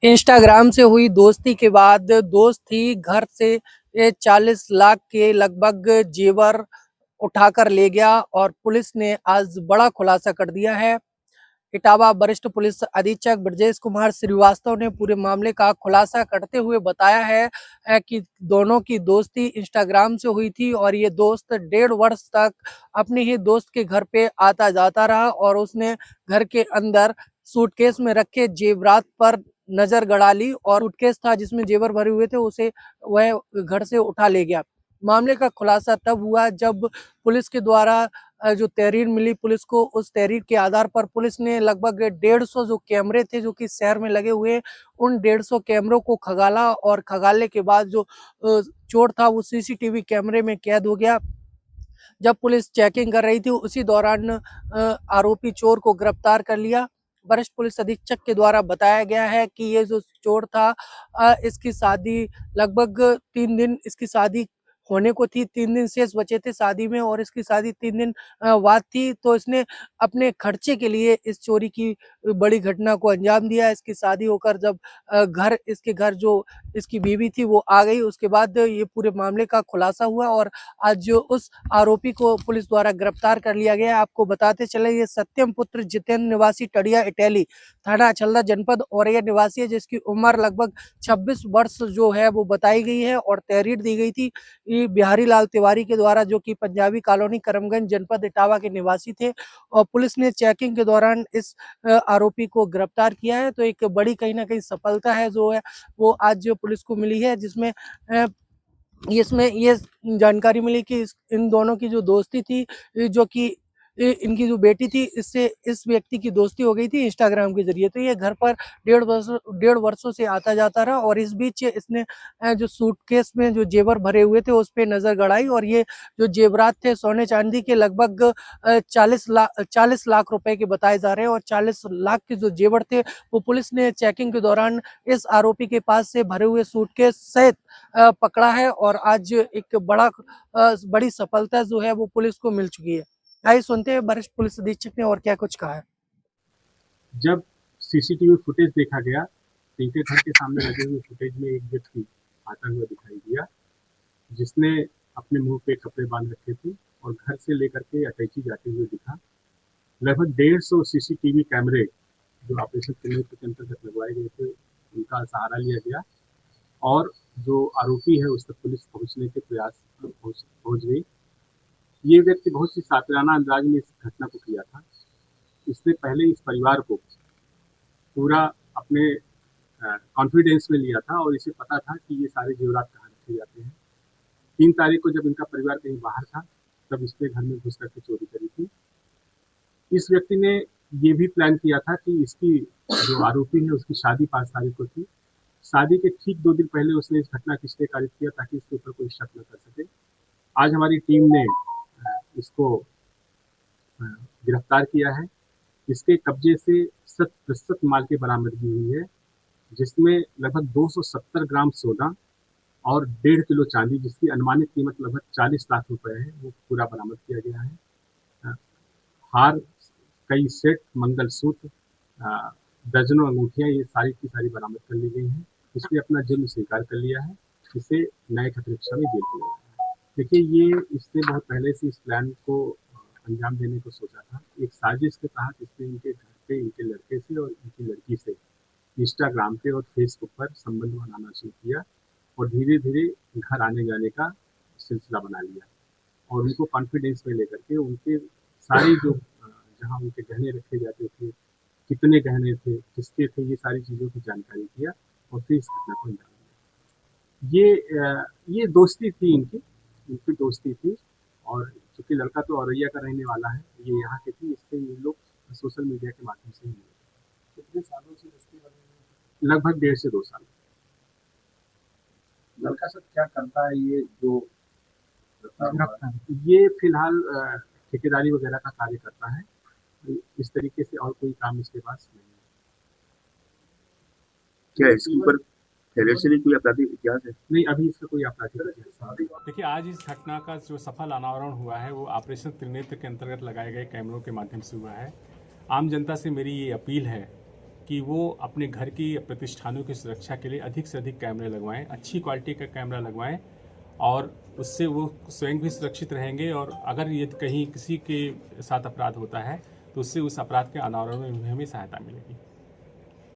Instagram से हुई दोस्ती के बाद दोस्त ही घर से 40 लाख के लगभग जेवर उठाकर ले गया और पुलिस ने आज बड़ा खुलासा कर दिया है। इटावा वरिष्ठ पुलिस अधीक्षक ब्रजेश कुमार श्रीवास्तव ने पूरे मामले का खुलासा करते हुए बताया है कि दोनों की दोस्ती इंस्टाग्राम से हुई थी और ये दोस्त 1.5 वर्ष तक अपने ही दोस्त के घर पे आता जाता रहा और उसने घर के अंदर सूटकेस में रखे जेवरात पर नजर गड़ा ली और सूटकेस था जिसमें जेवर भरे हुए थे उसे वह घर से उठा ले गया। मामले का खुलासा तब हुआ जब पुलिस के द्वारा जो तहरीर मिली पुलिस को, उस तहरीर के आधार पर पुलिस ने लगभग 150 जो कैमरे थे जो कि शहर में लगे हुए, उन 150 कैमरों को खंगाला और खंगालने के बाद जो चोर था वो सीसीटीवी कैमरे में कैद हो गया। जब पुलिस चेकिंग कर रही थी उसी दौरान आरोपी चोर को गिरफ्तार कर लिया। वरिष्ठ पुलिस अधीक्षक के द्वारा बताया गया है कि ये जो चोर था इसकी शादी लगभग 3 दिन इसकी शादी होने को थी, 3 दिन शेष बचे थे शादी में और इसकी शादी 3 दिन बाद थी। तो इसने अपने खर्चे के लिए इस चोरी की बड़ी घटना को अंजाम दिया। इसकी शादी होकर जब इसके घर जो इसकी बीवी थी वो आ गई, उसके बाद ये पूरे मामले का खुलासा हुआ और आज जो उस आरोपी को पुलिस द्वारा गिरफ्तार कर लिया गया है। आपको बताते चले ये सत्यम पुत्र जितेंद्र निवासी टडिया इटैली थाना अचल्दा जनपद औरैया निवासी है जिसकी उम्र लगभग 26 वर्ष जो है वो बताई गई है और तहरीर दी गई थी ये बिहारी लाल तिवारी के द्वारा जो कि पंजाबी कॉलोनी करमगंज जनपद इटावा के निवासी थे और पुलिस ने चेकिंग के दौरान इस आरोपी को गिरफ्तार किया है। तो एक बड़ी कहीं ना कहीं सफलता है जो है वो आज जो पुलिस को मिली है जिसमें इसमें ये जानकारी मिली कि इन दोनों की जो दोस्ती थी जो कि इनकी जो बेटी थी इससे इस व्यक्ति की दोस्ती हो गई थी इंस्टाग्राम के जरिए। तो ये घर पर 1.5 वर्षों से आता जाता रहा और इस बीच इसने जो सूटकेस में जो जेवर भरे हुए थे उस पे नजर गड़ाई और ये जो जेवरात थे सोने चांदी के लगभग 40 लाख रुपए के बताए जा रहे हैं और 40 लाख के जो जेवर थे वो पुलिस ने चेकिंग के दौरान इस आरोपी के पास से भरे हुए सूटकेस सहित पकड़ा है और आज एक बड़ी सफलता जो है वो पुलिस को मिल चुकी है। आइए सुनते हैं वरिष्ठ पुलिस अधीक्षक ने और क्या कुछ कहा है। जब सीसीटीवी फुटेज देखा गया तो इनके घर के सामने लगे हुए फुटेज में एक व्यक्ति आता हुआ दिखाई दिया जिसने अपने मुंह पे कपड़े बांध रखे थे और घर से लेकर के अटैची जाते हुए दिखा। लगभग 150 सीसीटीवी कैमरे जो ऑपरेशन त्रिनेत्र के अंतर्गत लगवाए गए थे उनका सहारा लिया गया और जो आरोपी है उस तक पुलिस पहुंचने के प्रयास पहुंच गई। ये व्यक्ति बहुत ही सातराना अंदाज में इस घटना को किया था। इसने पहले इस परिवार को पूरा अपने कॉन्फिडेंस में लिया था और इसे पता था कि ये सारे जेवरात कहाँ रखे जाते हैं। 3 तारीख को जब इनका परिवार कहीं बाहर था तब इसने घर में घुस करके चोरी करी थी। इस व्यक्ति ने ये भी प्लान किया था कि इसकी जो आरोपी है उसकी शादी 5 तारीख को थी। शादी के ठीक 2 दिन पहले उसने इस घटना की स्टे कारित किया ताकि इसके ऊपर कोई शक न कर सके। आज हमारी टीम ने इसको गिरफ्तार किया है। इसके कब्जे से 100% माल की बरामदगी हुई है जिसमें लगभग 270 ग्राम सोना और 1.5 किलो चांदी जिसकी अनुमानित कीमत लगभग 40 लाख रुपए है वो पूरा बरामद किया गया है। हार, कई सेट, मंगलसूत्र, दर्जनों अंगूठियां ये सारी की सारी बरामद कर ली गई हैं। इसने अपना जुर्म स्वीकार कर लिया है। इसे न्यायिक अतिरिक्षा में जेल किया गया है। देखिए ये इसने बहुत पहले से इस प्लान को अंजाम देने को सोचा था। एक साजिश के तहत इसने इनके घर पे इनके लड़के से और इनकी लड़की से इंस्टाग्राम पे और फेसबुक पर संबंध बनाना शुरू किया और धीरे धीरे घर आने जाने का सिलसिला बना लिया और उनको कॉन्फिडेंस में लेकर के उनके सारी जो जहाँ उनके गहने रखे जाते थे, कितने गहने थे, किसके थे, ये सारी चीज़ों की जानकारी किया और फिर इस घटना को अंजाम दिया। ये दोस्ती थी इनकी दोस्ती थी और चूंकि लड़का तो औरैया का रहने वाला है, ये यहाँ के थे, इसलिए ये लोग सोशल मीडिया के माध्यम से ही मिले। कितने सालों से दोस्ती कर रहे हैं? लगभग 1.5 से 2 साल। लड़का सब क्या करता है ये फिलहाल ठेकेदारी वगैरह का कार्य करता है। इस तरीके से और कोई काम इसके पास नहीं है। क्या इसके ऊपर पहले से भी कोई आपराधिक इतिहास है? नहीं, अभी इसका कोई आपराधिक इतिहास नहीं। देखिए आज इस घटना का जो सफल अनावरण हुआ है वो ऑपरेशन त्रिनेत्र के अंतर्गत लगाए गए कैमरों के माध्यम से हुआ है। आम जनता से मेरी ये अपील है कि वो अपने घर की प्रतिष्ठानों की सुरक्षा के लिए अधिक से अधिक कैमरे लगवाएं, अच्छी क्वालिटी का कैमरा लगवाएं और उससे वो स्वयं भी सुरक्षित रहेंगे और अगर ये कहीं किसी के साथ अपराध होता है तो उससे उस अपराध के अनावरण में हमें सहायता मिलेगी।